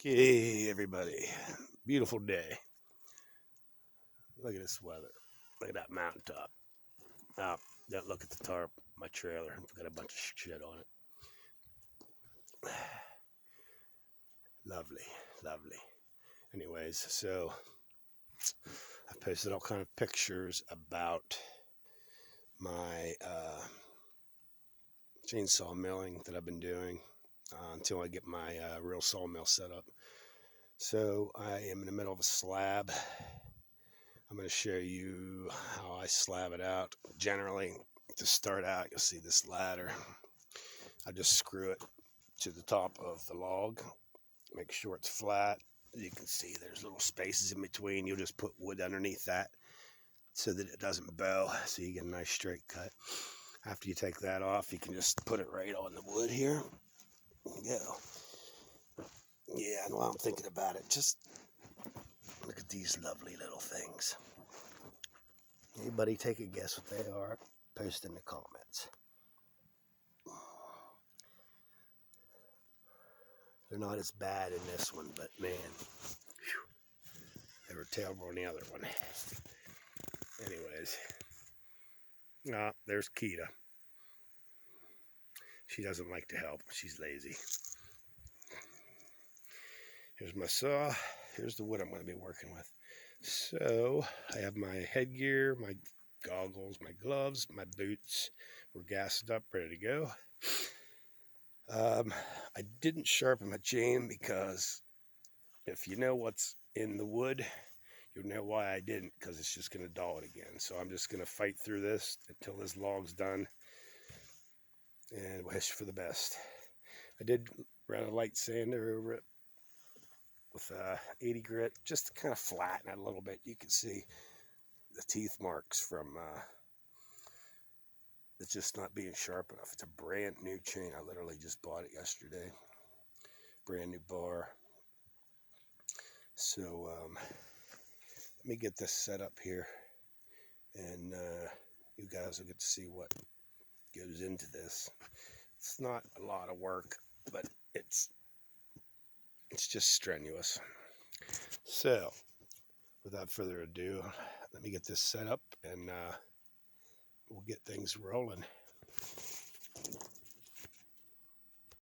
Okay, everybody. Beautiful day. Look at this weather. Look at that mountaintop. Oh, don't look at the tarp. My trailer. I've got a bunch of shit on it. Lovely, lovely. Anyways, so I've posted all kind of pictures about my chainsaw milling that I've been doing until I get my real sawmill set up. So I am in the middle of a slab. I'm going to show you how I slab it out. Generally, to start out, you'll see this ladder. I just screw it to the top of the log, make sure it's flat. You can see there's little spaces in between. You'll just put wood underneath that so that it doesn't bow, so you get a nice straight cut. After you take that off, you can just put it right on the wood here. There you go. Yeah, and while I'm thinking about it, just look at these lovely little things. Anybody take a guess what they are? Post in the comments. They're not as bad in this one, but man, whew, they were terrible on the other one. Anyways, there's Kita. She doesn't like to help. She's lazy. Here's my saw. Here's the wood I'm going to be working with. So I have my headgear, my goggles, my gloves, my boots. We're gassed up, ready to go. I didn't sharpen my chain because if you know what's in the wood, you'll know why I didn't, because it's just going to dull it again. So I'm just going to fight through this until this log's done and wish for the best. I did run a light sander over it with 80 grit, just to kind of flatten it a little bit. You can see the teeth marks from it's just not being sharp enough. It's a brand new chain. I literally just bought it yesterday. Brand new bar. So let me get this set up here, and you guys will get to see what goes into this. It's not a lot of work, but it's just strenuous. So without further ado, let me get this set up and we'll get things rolling.